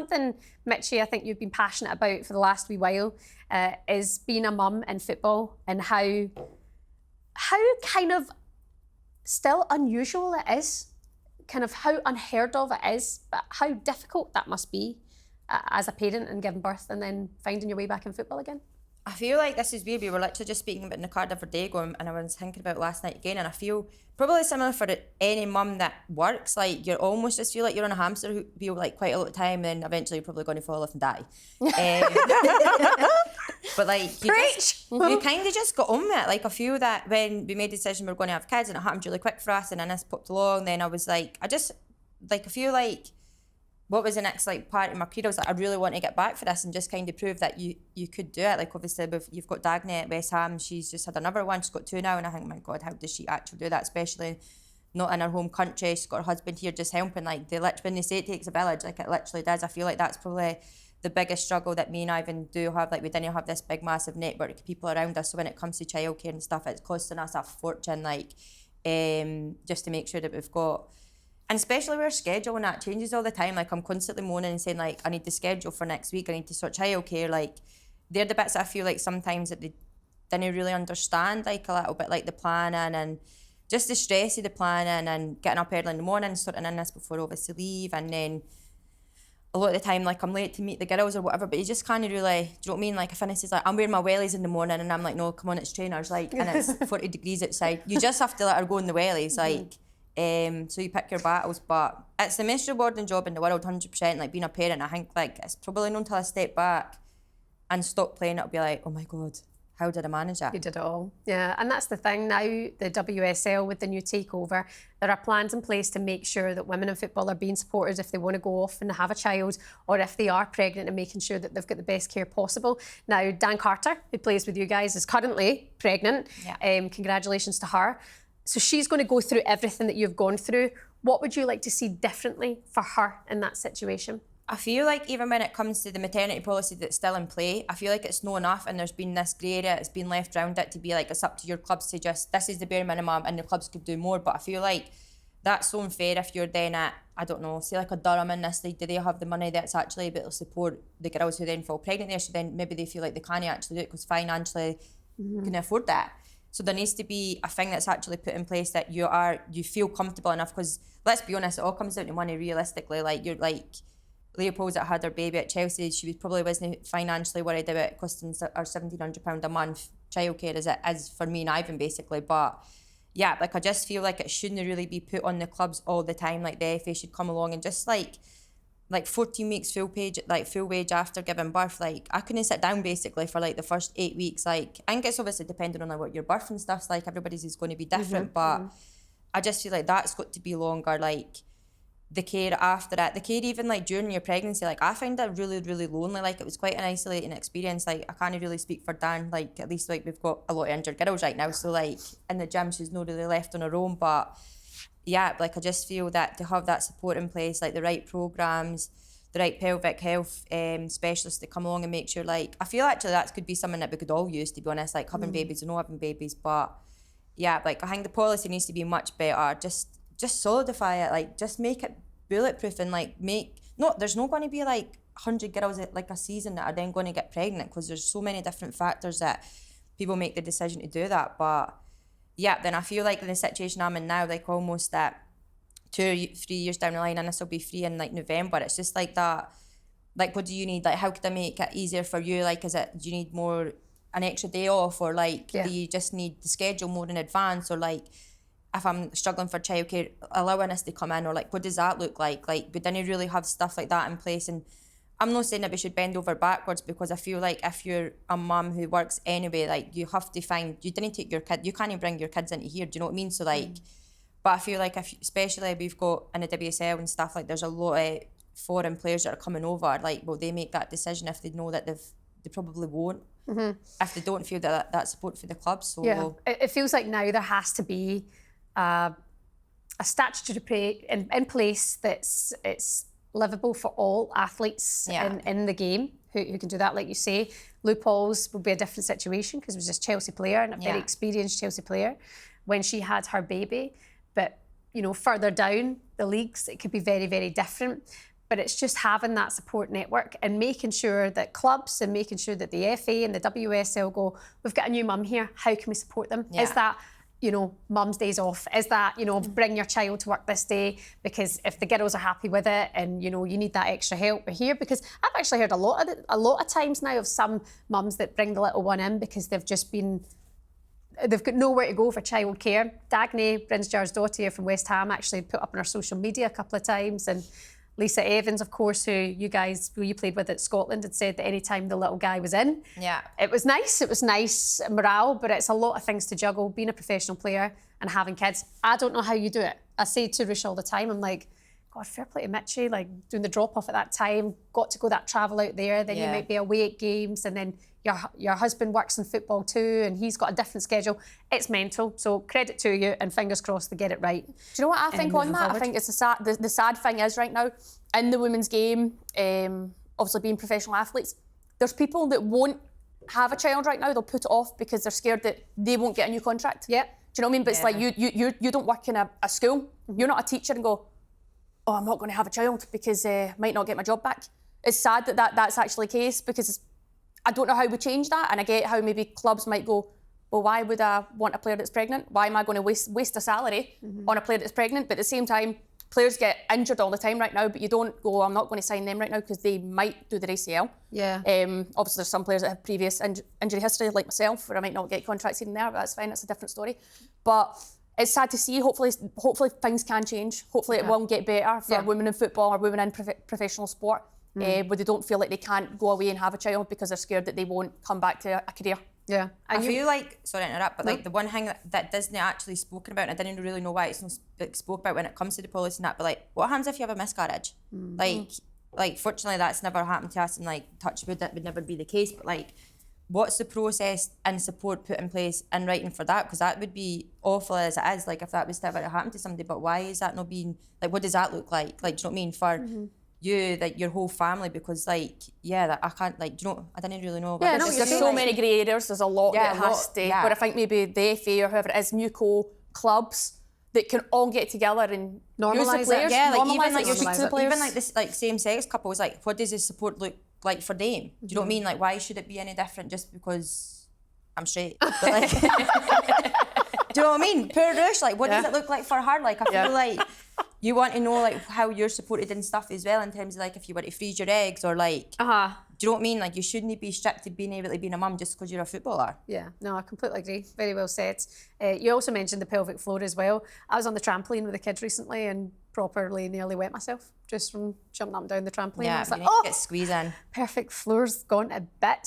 something, Mitchie, I think you've been passionate about for the last wee while, is being a mum in football, and how kind of still unusual it is, kind of how unheard of it is, but how difficult that must be as a parent and giving birth and then finding your way back in football again. I feel like this is weird. We were literally just speaking about in the car the other day going, and I was thinking about last night again, and I feel probably similar for any mum that works. Like, you're almost just feel like you're on a hamster wheel like quite a lot of time, and then eventually you're probably going to fall off and die. But like, you kind of just got on with it. Like, I feel that when we made the decision we were going to have kids, and it happened really quick for us, and then this popped along, then I was like, I feel like what was the next like part of my career? I was like, I really want to get back for this and just kind of prove that you could do it. Like, obviously you've got Dagny at West Ham, she's just had another one, she's got 2 now, and I think, my God, how does she actually do that, especially not in her home country? She's got her husband here just helping. Like, when they say it takes a village, like it literally does. I feel like that's probably the biggest struggle that me and Ivan do have. Like, we didn't have this big massive network of people around us, so when it comes to childcare and stuff, it's costing us a fortune, like just to make sure that we've got. And especially with our schedule, and that changes all the time. Like, I'm constantly moaning and saying, like, I need the schedule for next week, I need to sort childcare. Like, they're the bits that I feel like sometimes that they didn't really understand, like a little bit, like the planning and just the stress of the planning and getting up early in the morning, sorting in this before obviously leave, and then a lot of the time, like, I'm late to meet the girls or whatever, but you just can't really, do you know what I mean? Like, if Innes is like, I'm wearing my wellies in the morning, and I'm like, no, come on, it's trainers, like, and it's 40 degrees outside. You just have to let her go in the wellies, like, so you pick your battles. But it's the most rewarding job in the world, 100%, like being a parent. I think, like, it's probably not until I step back and stop playing, it'll be like, oh my God, how did I manage it? You did it all. Yeah, and that's the thing now, the WSL with the new takeover, there are plans in place to make sure that women in football are being supported if they want to go off and have a child, or if they are pregnant, and making sure that they've got the best care possible. Now, Dan Carter, who plays with you guys, is currently pregnant. Yeah. Congratulations to her. So she's going to go through everything that you've gone through. What would you like to see differently for her in that situation? I feel like even when it comes to the maternity policy that's still in play, I feel like it's not enough, and there's been this grey area, it's been left around it to be like, it's up to your clubs to just, this is the bare minimum, and the clubs could do more. But I feel like that's so unfair if you're then at, I don't know, say like a Durham in this league, do they have the money that's actually able to support the girls who then fall pregnant there? So then maybe they feel like they can't actually do it because financially can afford that. So there needs to be a thing that's actually put in place that you feel comfortable enough, because let's be honest, it all comes down to money realistically. Like, you're like, Leopold's that had her baby at Chelsea, she probably wasn't financially worried about it costing her £1,700 a month childcare as it is for me and Ivan, basically. But yeah, like, I just feel like it shouldn't really be put on the clubs all the time. Like, the FA should come along and just like 14 weeks full wage after giving birth. Like, I couldn't sit down basically for like the first 8 weeks. Like, I think it's obviously depending on like what your birth and stuff's like, everybody's is going to be different, but I just feel like that's got to be longer. Like, the care after it, the care even like during your pregnancy, like, I find that really, really lonely. Like, it was quite an isolating experience. Like, I can't really speak for Dan, like, at least like we've got a lot of injured girls right now, so like in the gym she's not really left on her own. But yeah, like, I just feel that to have that support in place, like the right programmes, the right pelvic health specialists to come along and make sure, like, I feel actually that could be something that we could all use, to be honest, like having babies or not having babies. But yeah, like, I think the policy needs to be much better. Just solidify it, like, just make it bulletproof, and like there's not going to be like 100 girls at like a season that are then going to get pregnant, because there's so many different factors that people make the decision to do that. But yeah, then I feel like in the situation I'm in now, like almost that 2-3 years down the line, and this will be free in like November, it's just like that, like, what do you need? Like, how could I make it easier for you? Like, do you need an extra day off, or like do you just need the schedule more in advance, or like, if I'm struggling for childcare, allowing us to come in, or like, what does that look like? Like, we didn't really have stuff like that in place. And I'm not saying that we should bend over backwards, because I feel like if you're a mum who works anyway, like, you have to you didn't take your kid, you can't even bring your kids into here, do you know what I mean? So like, but I feel like especially we've got in the WSL and stuff, like, there's a lot of foreign players that are coming over, like, will they make that decision if they know that they probably won't, if they don't feel that support for the club. So yeah, it feels like now there has to be a statutory in place it's livable for all athletes in the game who can do that. Like you say, Lou Paul's will be a different situation, because it was just Chelsea player, and a very experienced Chelsea player when she had her baby. But, you know, further down the leagues, it could be very, very different. But it's just having that support network and making sure that clubs and making sure that the FA and the WSL go, we've got a new mum here, how can we support them? Yeah. Is that, you know, mum's days off? Is that, you know, bring your child to work this day? Because if the girls are happy with it and, you know, you need that extra help, we're here. Because I've actually heard a lot of times now of some mums that bring the little one in because they've got nowhere to go for childcare. Dagny Brinsjar's daughter from West Ham actually put up on her social media a couple of times, and Lisa Evans, of course, who you played with at Scotland, had said that any time the little guy was in, it was nice morale, but it's a lot of things to juggle, being a professional player and having kids. I don't know how you do it. I say to Rush all the time, I'm like, God, fair play to Mitchie, like doing the drop-off at that time, got to go that travel out there, then you might be away at games, and then your husband works in football too, and he's got a different schedule. It's mental, so credit to you, and fingers crossed they get it right. Do you know what I think on that? Forward. I think it's the sad thing is right now, in the women's game, obviously being professional athletes, there's people that won't have a child right now, they'll put it off because they're scared that they won't get a new contract. Yeah. Do you know what I mean? But it's like you don't work in a school, you're not a teacher and go, oh, I'm not going to have a child because I might not get my job back. It's sad that's actually the case because I don't know how we change that, and I get how maybe clubs might go, well, why would I want a player that's pregnant? Why am I going to waste a salary on a player that's pregnant? But at the same time, players get injured all the time right now, but you don't go, I'm not going to sign them right now because they might do their ACL. Yeah. Obviously, there's some players that have previous injury history, like myself, where I might not get contracts even there, but that's fine, that's a different story. But it's sad to see. Hopefully things can change. Hopefully it will get better for women in football or women in professional sport, where they don't feel like they can't go away and have a child because they're scared that they won't come back to a career. Yeah. I feel like, sorry to interrupt, but like the one thing that Disney actually spoken about, and I didn't really know why it's not spoke about when it comes to the policy and that, but like, what happens if you have a miscarriage? Like fortunately that's never happened to us, and like touch wood, that would never be the case, but like, what's the process and support put in place in writing for that? Because that would be awful as it is, like if that was to ever happen to somebody, but why is that not being, like what does that look like? Like, do you know what I mean? For you, like your whole family, because like, that I can't, like, do you know, I didn't really know about this. There's so many grey areas, there's a lot that has to, but I think maybe the FA or whoever it is, Muco, clubs, that can all get together and normalise use the players. Yeah, like even like this like same-sex couples, like what does the support look like for them? Do you know what I mean? Like, why should it be any different just because I'm straight? But like, do you know what I mean? Poor Rush, like, what does it look like for her? Like, I feel like you want to know like how you're supported and stuff as well, in terms of like if you want to freeze your eggs or like, do you know what I mean? Like, you shouldn't be strict to being able to be a mum just because you're a footballer. Yeah, no, I completely agree. Very well said. You also mentioned the pelvic floor as well. I was on the trampoline with the kids recently and properly nearly wet myself just from jumping up and down the trampoline. Yeah, I was like, you need to get squeeze in. Perfect floor's gone to bits.